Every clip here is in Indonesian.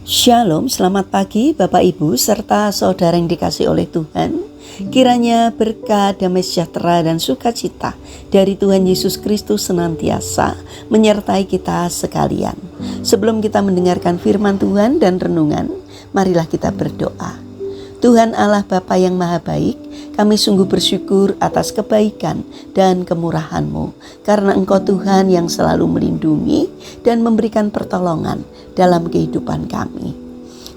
Shalom, selamat pagi Bapak Ibu serta saudara yang dikasihi oleh Tuhan. Kiranya berkat, damai sejahtera dan sukacita dari Tuhan Yesus Kristus senantiasa menyertai kita sekalian. Sebelum kita mendengarkan firman Tuhan dan renungan, marilah kita berdoa. Tuhan Allah Bapa yang Maha Baik, kami sungguh bersyukur atas kebaikan dan kemurahan-Mu, karena Engkau Tuhan yang selalu melindungi dan memberikan pertolongan dalam kehidupan kami.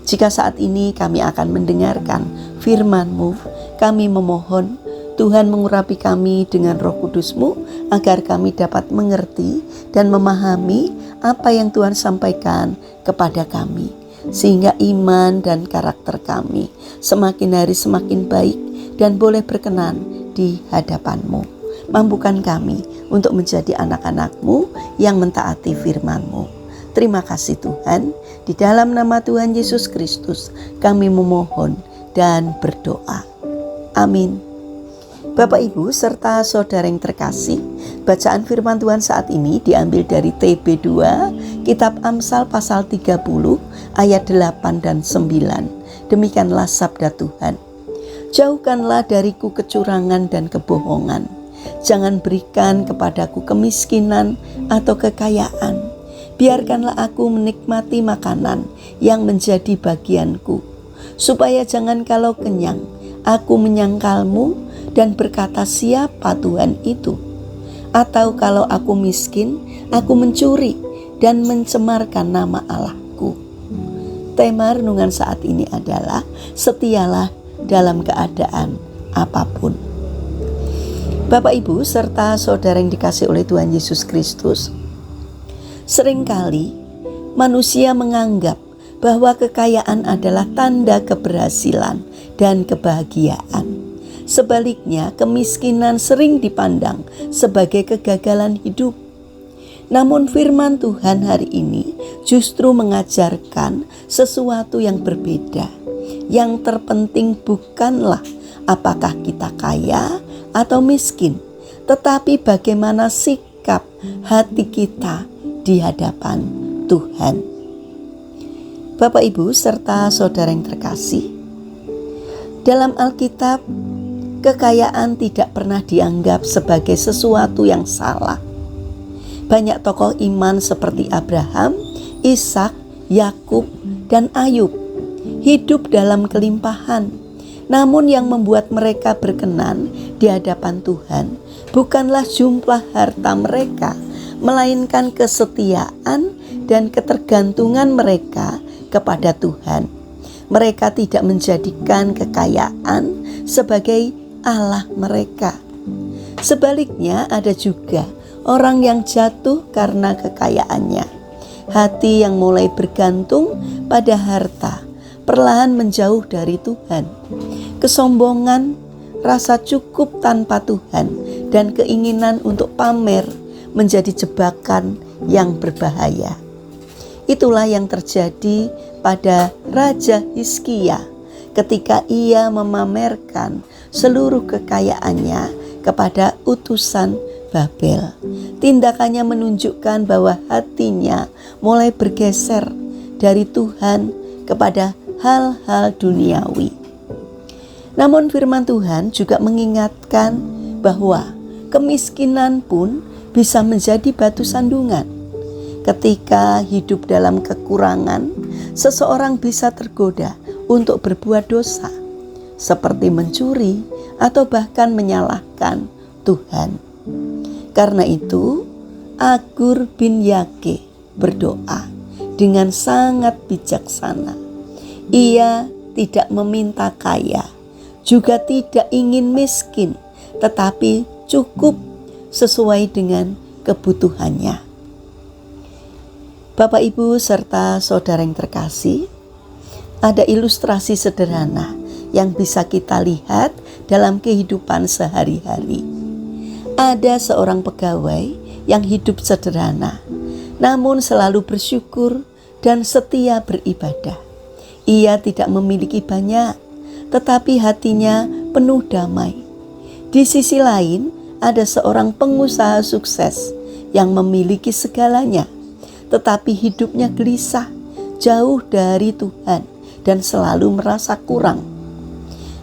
Jika saat ini kami akan mendengarkan firman-Mu, kami memohon Tuhan mengurapi kami dengan Roh Kudus-Mu, agar kami dapat mengerti dan memahami apa yang Tuhan sampaikan kepada kami, sehingga iman dan karakter kami semakin hari semakin baik dan boleh berkenan di hadapan-Mu. Mampukan kami untuk menjadi anak-anak-Mu yang mentaati firman-Mu. Terima kasih Tuhan, di dalam nama Tuhan Yesus Kristus kami memohon dan berdoa. Amin. Bapak Ibu serta saudara yang terkasih, bacaan firman Tuhan saat ini diambil dari TB2, Kitab Amsal pasal 30 ayat 8 dan 9. Demikianlah sabda Tuhan. Jauhkanlah dariku kecurangan dan kebohongan. Jangan berikan kepadaku kemiskinan atau kekayaan. Biarkanlah aku menikmati makanan yang menjadi bagianku, supaya jangan kalau kenyang aku menyangkalmu dan berkata siapa Tuhan itu. Atau kalau aku miskin, aku mencuri dan mencemarkan nama Allahku. Tema renungan saat ini adalah setialah dalam keadaan apapun. Bapak Ibu serta saudara yang dikasihi oleh Tuhan Yesus Kristus, seringkali manusia menganggap bahwa kekayaan adalah tanda keberhasilan dan kebahagiaan. Sebaliknya, kemiskinan sering dipandang sebagai kegagalan hidup. Namun firman Tuhan hari ini justru mengajarkan sesuatu yang berbeda. Yang terpenting bukanlah apakah kita kaya atau miskin, tetapi bagaimana sikap hati kita di hadapan Tuhan. Bapak Ibu serta saudara yang terkasih, dalam Alkitab kekayaan tidak pernah dianggap sebagai sesuatu yang salah. Banyak tokoh iman seperti Abraham, Ishak, Yakub, dan Ayub hidup dalam kelimpahan. Namun yang membuat mereka berkenan di hadapan Tuhan bukanlah jumlah harta mereka, melainkan kesetiaan dan ketergantungan mereka kepada Tuhan. Mereka tidak menjadikan kekayaan sebagai Allah mereka. Sebaliknya, ada juga orang yang jatuh karena kekayaannya. Hati yang mulai bergantung pada harta perlahan menjauh dari Tuhan. Kesombongan, rasa cukup tanpa Tuhan, dan keinginan untuk pamer menjadi jebakan yang berbahaya. Itulah yang terjadi pada Raja Hizkia ketika ia memamerkan seluruh kekayaannya kepada utusan Babel. Tindakannya menunjukkan bahwa hatinya mulai bergeser dari Tuhan kepada hal-hal duniawi. Namun firman Tuhan juga mengingatkan bahwa kemiskinan pun bisa menjadi batu sandungan. Ketika hidup dalam kekurangan, seseorang bisa tergoda untuk berbuat dosa, seperti mencuri atau bahkan menyalahkan Tuhan. Karena itu, Agur bin Yake berdoa dengan sangat bijaksana. Ia tidak meminta kaya, juga tidak ingin miskin, tetapi cukup sesuai dengan kebutuhannya. Bapak Ibu serta saudara yang terkasih, ada ilustrasi sederhana yang bisa kita lihat dalam kehidupan sehari-hari. Ada seorang pegawai yang hidup sederhana, namun selalu bersyukur dan setia beribadah. Ia tidak memiliki banyak, tetapi hatinya penuh damai. Di sisi lain, ada seorang pengusaha sukses yang memiliki segalanya, tetapi hidupnya gelisah jauh dari Tuhan dan selalu merasa kurang.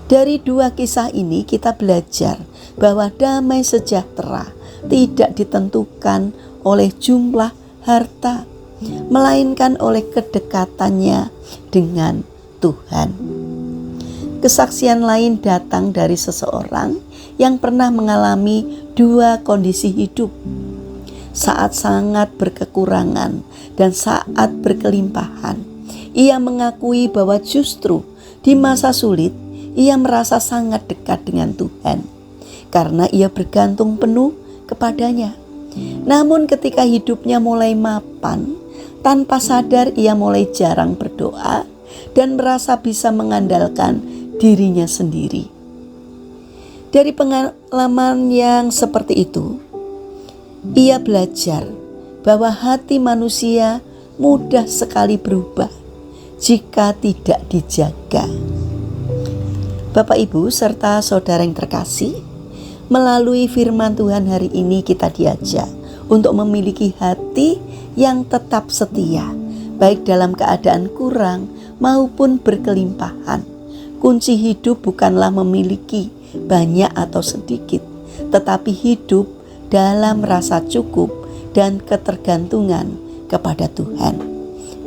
Dari dua kisah ini kita belajar bahwa damai sejahtera tidak ditentukan oleh jumlah harta, melainkan oleh kedekatannya dengan Tuhan. Kesaksian lain datang dari seseorang yang pernah mengalami dua kondisi hidup, saat sangat berkekurangan dan saat berkelimpahan. Ia mengakui bahwa justru di masa sulit ia merasa sangat dekat dengan Tuhan karena ia bergantung penuh kepadanya. Namun ketika hidupnya mulai mapan, tanpa sadar ia mulai jarang berdoa dan merasa bisa mengandalkan dirinya sendiri. Dari pengalaman yang seperti itu, ia belajar bahwa hati manusia mudah sekali berubah jika tidak dijaga. Bapak, Ibu, serta saudara yang terkasih, melalui firman Tuhan hari ini kita diajak untuk memiliki hati yang tetap setia, baik dalam keadaan kurang maupun berkelimpahan. Kunci hidup bukanlah memiliki banyak atau sedikit, tetapi hidup dalam rasa cukup dan ketergantungan kepada Tuhan.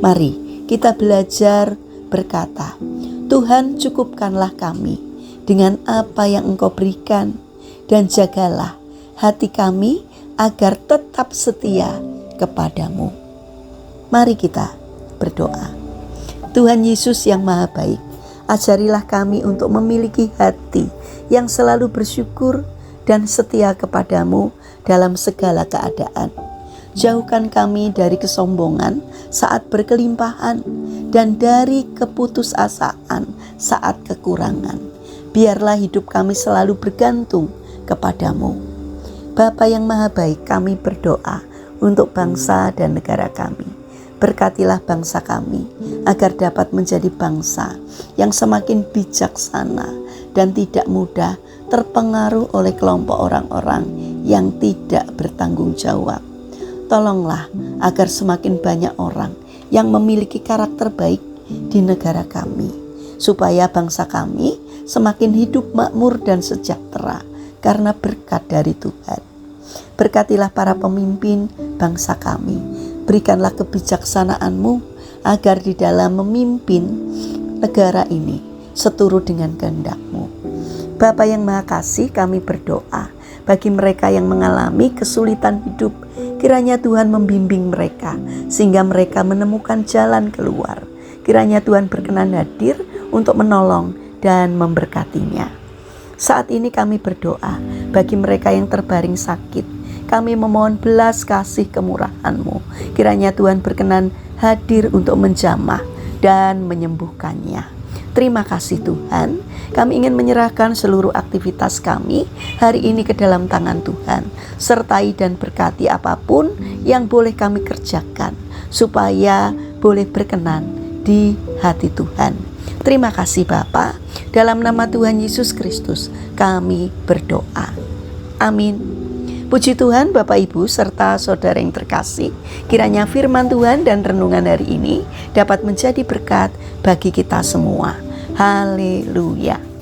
Mari kita belajar berkata, Tuhan, cukupkanlah kami dengan apa yang Engkau berikan, dan jagalah hati kami agar tetap setia kepadamu. Mari kita berdoa. Tuhan Yesus yang Maha Baik, ajarilah kami untuk memiliki hati yang selalu bersyukur dan setia kepadamu dalam segala keadaan. Jauhkan kami dari kesombongan saat berkelimpahan dan dari keputusasaan saat kekurangan. Biarlah hidup kami selalu bergantung kepadamu. Bapa yang Maha Baik, kami berdoa untuk bangsa dan negara kami. Berkatilah bangsa kami agar dapat menjadi bangsa yang semakin bijaksana dan tidak mudah terpengaruh oleh kelompok orang-orang yang tidak bertanggung jawab. Tolonglah agar semakin banyak orang yang memiliki karakter baik di negara kami, supaya bangsa kami semakin hidup makmur dan sejahtera karena berkat dari Tuhan. Berkatilah para pemimpin bangsa kami. Berikanlah kebijaksanaan-Mu agar di dalam memimpin negara ini seturut dengan kehendak-Mu. Bapa yang Maha Kasih, kami berdoa bagi mereka yang mengalami kesulitan hidup. Kiranya Tuhan membimbing mereka sehingga mereka menemukan jalan keluar. Kiranya Tuhan berkenan hadir untuk menolong dan memberkatinya. Saat ini kami berdoa bagi mereka yang terbaring sakit. Kami memohon belas kasih kemurahan-Mu. Kiranya Tuhan berkenan hadir untuk menjamah dan menyembuhkannya. Terima kasih Tuhan. Kami ingin menyerahkan seluruh aktivitas kami hari ini ke dalam tangan Tuhan. Sertai dan berkati apapun yang boleh kami kerjakan, supaya boleh berkenan di hati Tuhan. Terima kasih Bapa. Dalam nama Tuhan Yesus Kristus kami berdoa. Amin. Puji Tuhan, Bapak, Ibu, serta saudara yang terkasih. Kiranya firman Tuhan dan renungan hari ini dapat menjadi berkat bagi kita semua. Haleluya.